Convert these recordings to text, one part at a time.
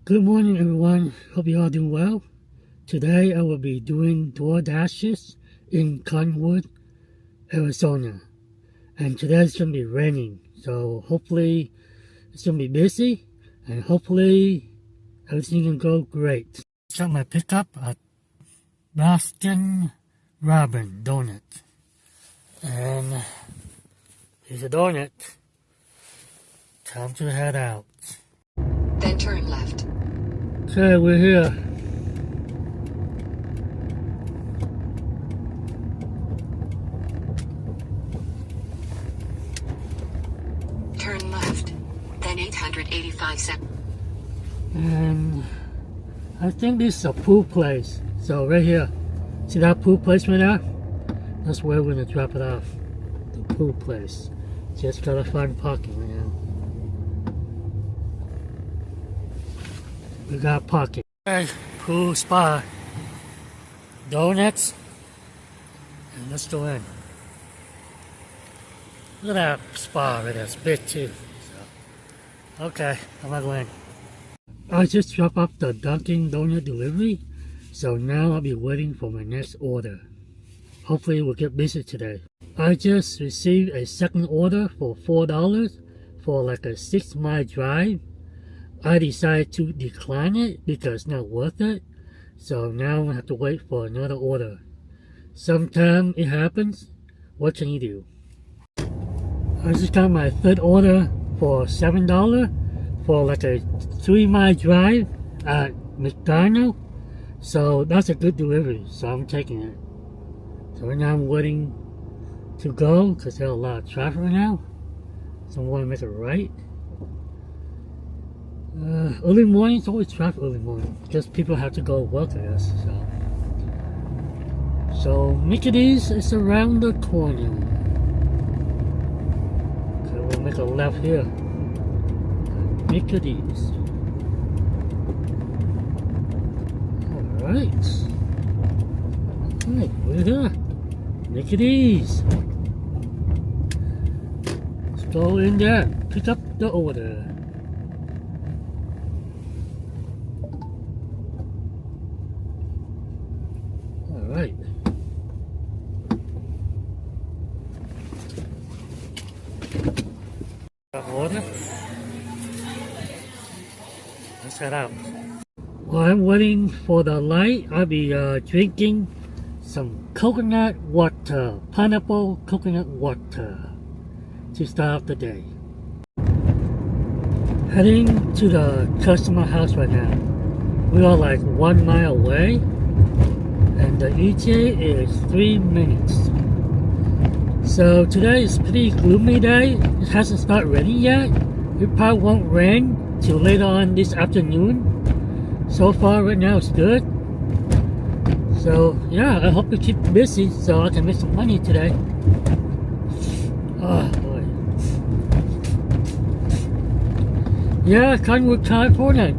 Good morning, everyone. Hope you all doing well. Today I will be doing DoorDashes in Cottonwood, Arizona. And today it's going to be raining, so hopefully it's going to be busy and hopefully everything can go great. Got my pickup at Baskin Robbins Donut. And here's a donut. Time to head out. Then turn left. Okay, we're here. Turn left. Then 885 seconds. And I think this is a pool place. So right here, see that pool place right there? That's where we're gonna drop it off. The pool place. Just gotta find parking right now. We got parking. Okay, pool spa. Donuts. And let's go in. Look at that spa right there. It's big too. So, okay, I'm gonna go in. I just dropped off the Dunkin' Donut delivery. So now I'll be waiting for my next order. Hopefully we'll get busy today. I just received a second order for $4 for like a 6-mile drive. I decided to decline it because it's not worth it. So now I'm gonna have to wait for another order. Sometimes it happens. What can you do? I just got my third order for $7 for like a 3-mile drive at McDonald's. So that's a good delivery. So I'm taking it. So right now I'm waiting to go because there's a lot of traffic right now. So I want to make it right. Early morning, it's always traffic early morning because people have to go work, I guess. So Midday is around the corner. Okay, we'll make a left here. Midday. Alright. Alright, we're here. Midday. Let's go in there. Pick up the order. Alright. Order. Let's head out. While I'm waiting for the light, I'll be drinking some coconut water, pineapple coconut water to start off the day. Heading to the customer house right now. We are like 1 mile away and the ETA is 3 minutes. So today is pretty gloomy day. It hasn't started raining yet. It probably won't rain till later on this afternoon. So far right now it's good. So yeah, I hope to keep busy so I can make some money today. Oh boy. Yeah, Cottonwood, California.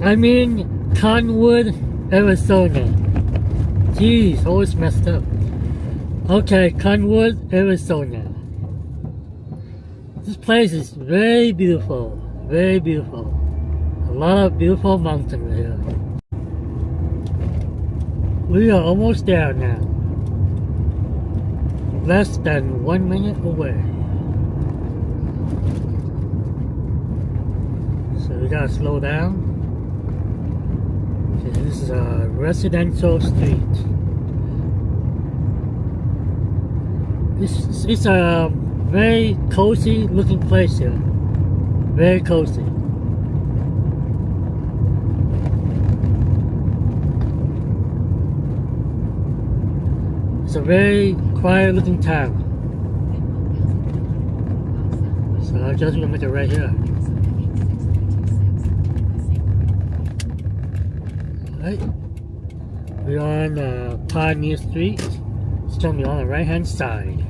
I mean Cottonwood, Arizona. Jeez, always messed up. Okay, Cottonwood, Arizona. This place is very beautiful. Very beautiful. A lot of beautiful mountains here. We are almost there now. Less than 1 minute away. So we gotta slow down. This is a residential street. It's a very cozy looking place here. Very cozy. It's a very quiet looking town. So I'm just gonna make it right here. Alright. We're on Pioneer Street. It's gonna be on the right hand side.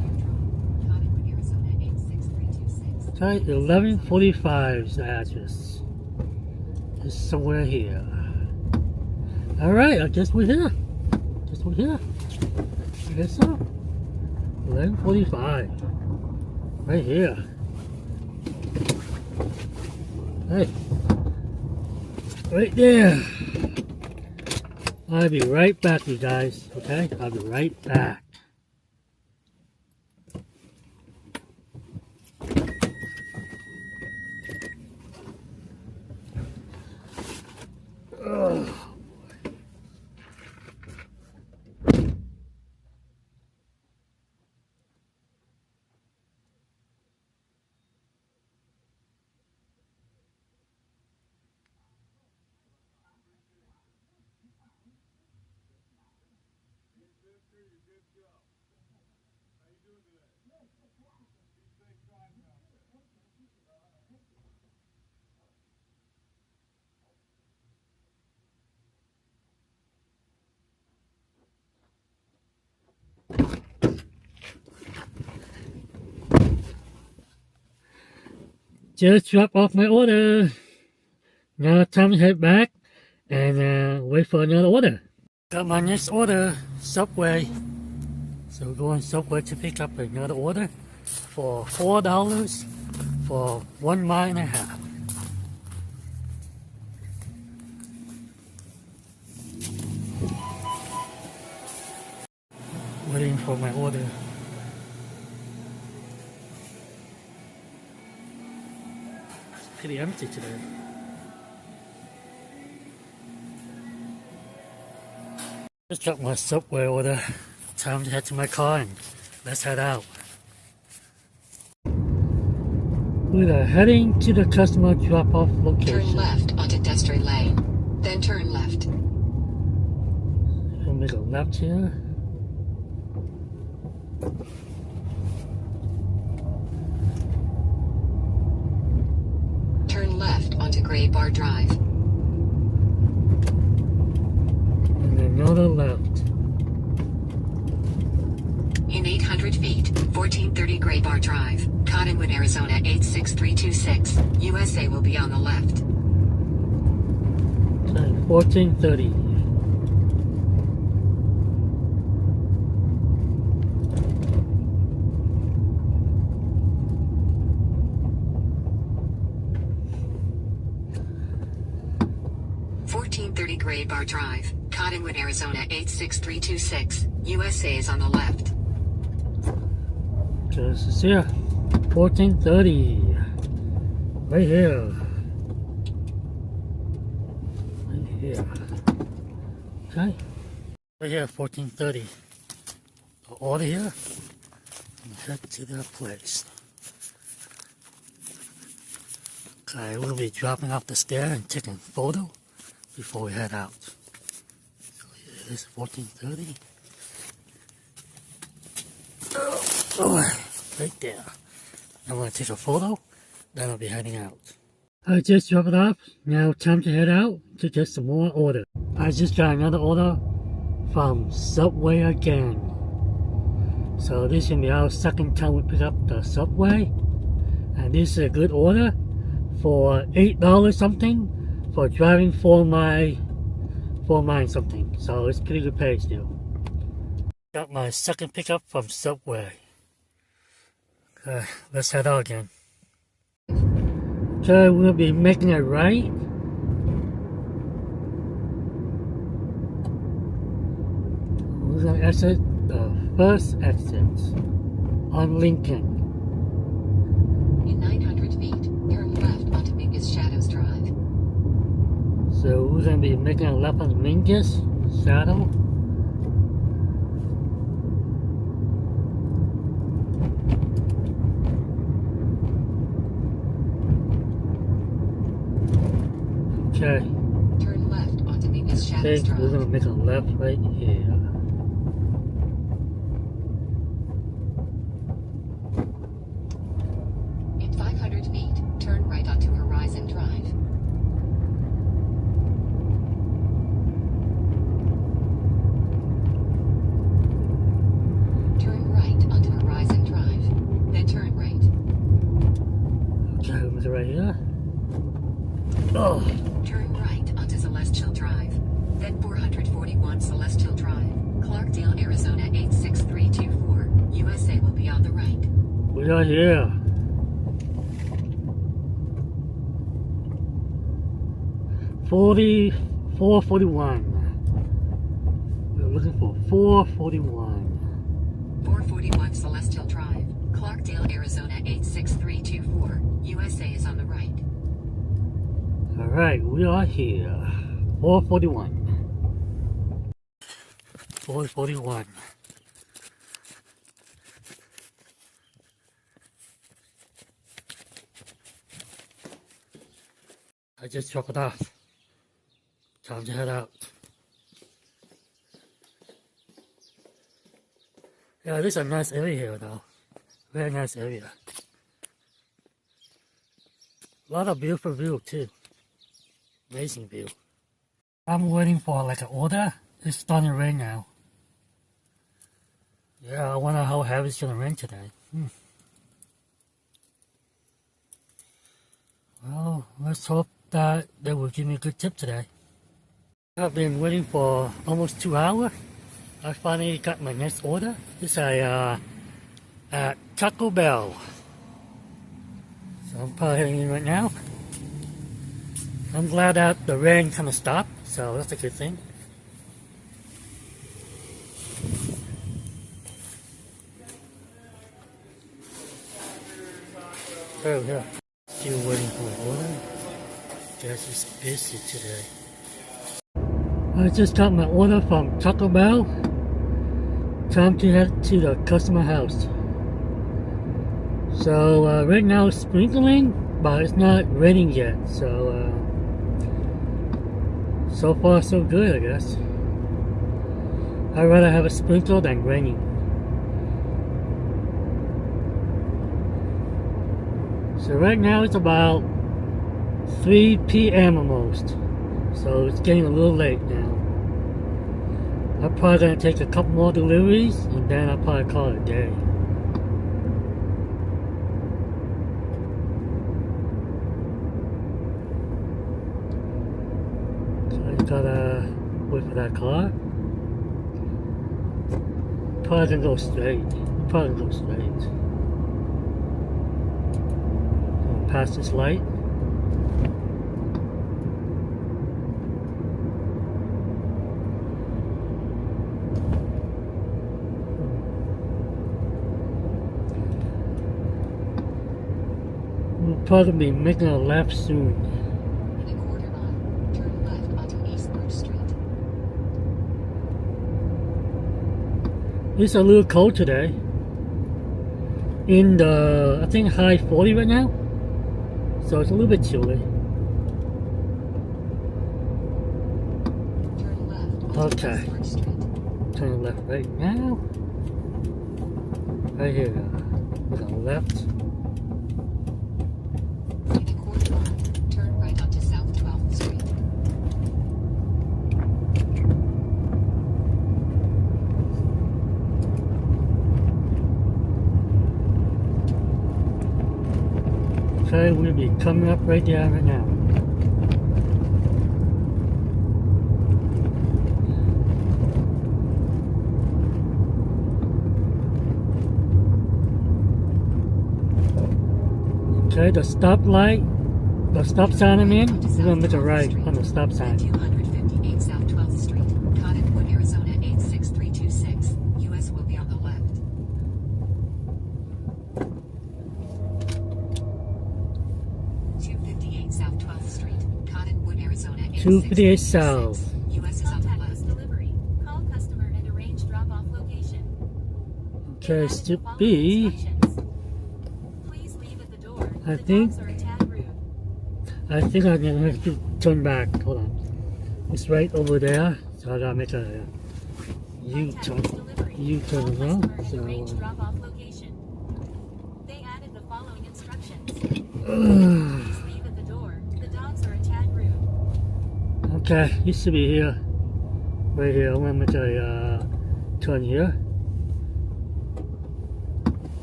Okay, 1145 is the address. It's somewhere here. Alright, I guess we're here. I guess so. 1145. Right here. Hey. right there. I'll be right back, you guys. Okay? I'll be right back. Ugh. Just dropped off my order. Now time to head back and wait for another order. Got my next order, Subway. So we're going Subway to pick up another order for $4 for 1.5 miles. Waiting for my order. It's pretty empty today. Just dropped my Subway order. Time to head to my car and let's head out. We are heading to the customer drop-off location. Turn left onto Destry Lane, then turn left. We'll make a left here. Turn left onto Gray Bar Drive. And another left. In 800 feet, 1430 Gray Bar Drive, Cottonwood, Arizona 86326. USA will be on the left. 1430. Gray Bar Drive, Cottonwood, Arizona 86326. USA is on the left. This is here. 1430. Right here. Right here. Okay. Right here, 1430. Order here. And head to that place. Okay, we'll be dropping off the stair and taking a photo before we head out. So here it is, 1430. Oh, right there. I'm going to take a photo, then I'll be heading out. I just dropped it off. Now time to head out to get some more order. I just got another order from Subway again. So this is going to be our second time we pick up the Subway. And this is a good order for $8 something for driving 4 miles something. So it's pretty good pay still. Got my second pickup from Subway. Okay, let's head out again. Okay, we'll be making a right. We're gonna exit the first exit on Lincoln. In 900 feet, turn left onto Mingus Shadows Drive. So we're gonna be making a left on Mingus Shadow. Okay. Turn left onto Mingus Shadows Drive. We're gonna make a left right here. In 500 feet, turn right onto Horizon Drive. Turn right onto Horizon Drive, then turn right. Okay, was it right here? Oh. Turn right onto Celestial Drive, then 441 Celestial Drive, Clarkdale, Arizona 86324. USA will be on the right. We are here. 441. We're looking for 441. 441 Celestial Drive, Clarkdale, Arizona 86324. USA is on the right. Alright, we are here. 441. 441. I just dropped it off. Time to head out. Yeah, this is a nice area here though. Very nice area. A lot of beautiful view too. Amazing view. I'm waiting for like an order. It's starting to rain now. Yeah, I wonder how heavy it's gonna rain today. Well, let's hope that they will give me a good tip today. I've been waiting for almost 2 hours. I finally got my next order. It's at Taco Bell. So I'm probably heading in right now. I'm glad that the rain kind of stopped, so that's a good thing. Oh yeah, still waiting for an order. Guess it's busy today. I just got my order from Taco Bell. Time to head to the customer house. So right now it's sprinkling, but it's not raining yet. So so far so good, I guess. I'd rather have a sprinkle than raining. So right now it's about 3 p.m. almost. So it's getting a little late now. I'm probably gonna take a couple more deliveries and then I'll probably call it a day. So I gotta wait for that car. Probably gonna go straight. Probably gonna go straight. Gonna pass this light. We'll probably be making a left soon. In a quarter mile, turn left onto East Birch Street. It's a little cold today. In the, I think, high 40 right now. So it's a little bit chilly. Turn left onto Okay. East Birch Street. Turn left right now. Right here. We're going left. In a quarter mile, turn right onto South 12th Street. Okay, we'll be coming up right there right now. Okay, the stoplight, the stop sign I'm in, we're gonna make a right on the stop sign. 258 South 12th Street, Cottonwood, Arizona 86326. US will be on the left. 258 South 12th Street, Cottonwood, Arizona 258 South. US is on the Contact left. this delivery. Call customer and arrange drop-off location. Okay, Added should following be, instructions. Please leave at the door. I The think- dogs are a tad rude. I think I'm gonna have to turn back. Hold on. It's right over there, so I gotta make a Contact U-turn. this delivery. U-turn Call around. customer and So, arrange drop-off location. They added the following instructions. Please leave at the door. The dogs are a tad rude. okay, you should be here. Right here. I'm gonna make a turn here.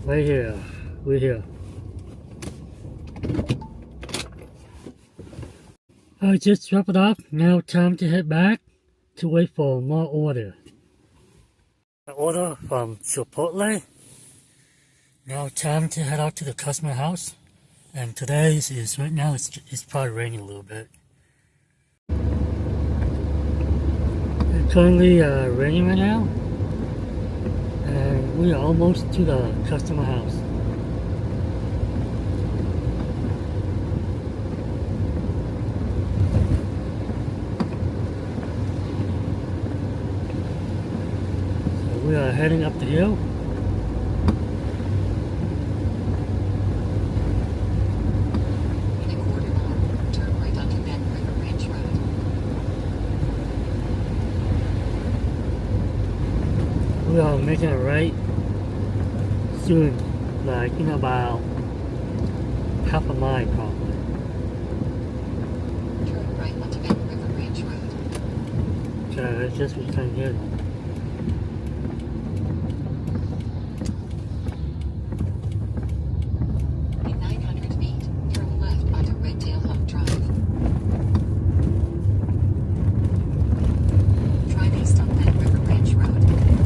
Right here. We're here. I just dropped it off. Now time to head back to wait for more order. An order from Chipotle. Now time to head out to the customer house. And today is right now it's probably raining a little bit. It's currently raining right now, and we are almost to the customer house. So we are heading up the hill. In a quarter mile, turn right onto Bend River Ranch Road. We are making a right soon, like in about half a mile probably. Turn right onto Bend River Ranch Road. So it's just we can get it. In 900 feet, turn left onto Red Tail Hawk Drive. Drive east on Bend River Ranch Road.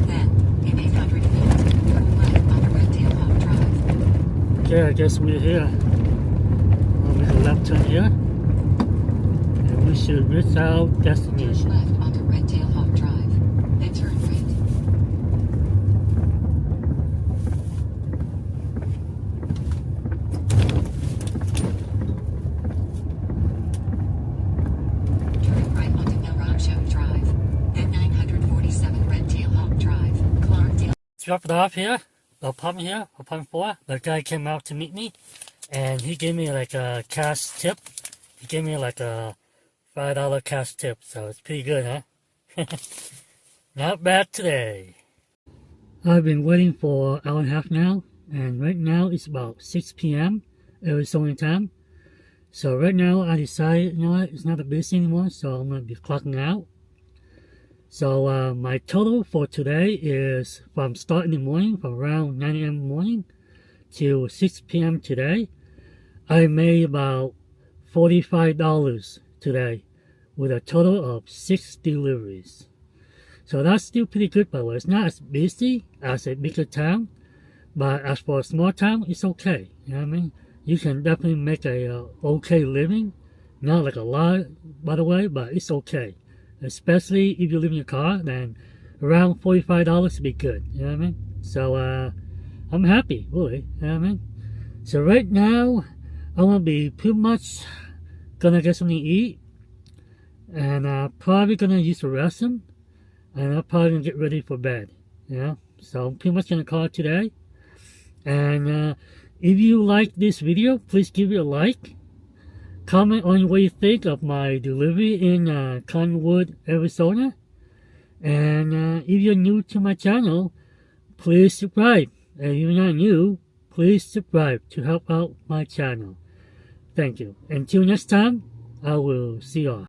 Then, in 800 feet, turn left onto Red Tail Hawk Drive. Okay, I guess we're here. We'll make a left turn here. And we should reach our Turn destination. left onto Red Tail Hawk Drive. Then turn right. Turn right onto El Rancho Drive. Then 947 Red Tail Hawk Drive. Clarkdale. Dropped it off here, the apartment here, apartment 4. The guy came out to meet me, and he gave me like a cash tip. He gave me like a $5 cash tip, so it's pretty good, huh? Not bad today. I've been waiting for an hour and a half now, and right now it's about 6 p.m. Arizona time. So right now I decided, you know what, it's not that busy anymore, so I'm going to be clocking out. So my total for today is from start in the morning, from around 9 a.m. in the morning to 6 p.m. today. I made about $45 today with a total of 6 deliveries. So that's still pretty good, by the way. It's not as busy as a bigger town, but as for a small town, it's okay. You know what I mean? You can definitely make a okay living. Not like a lot, by the way, but it's okay. Especially if you live in your car, then around $45 would be good. You know what I mean? So I'm happy, really. You know what I mean? So right now, I'm gonna be pretty much gonna get something to eat, and probably gonna use the restroom, and I'm probably gonna get ready for bed. You know? So I'm pretty much gonna call it today. And if you like this video, please give it a like. Comment on what you think of my delivery in Cottonwood, Arizona. And if you're new to my channel, please subscribe. And if you're not new, please subscribe to help out my channel. Thank you. Until next time, I will see y'all.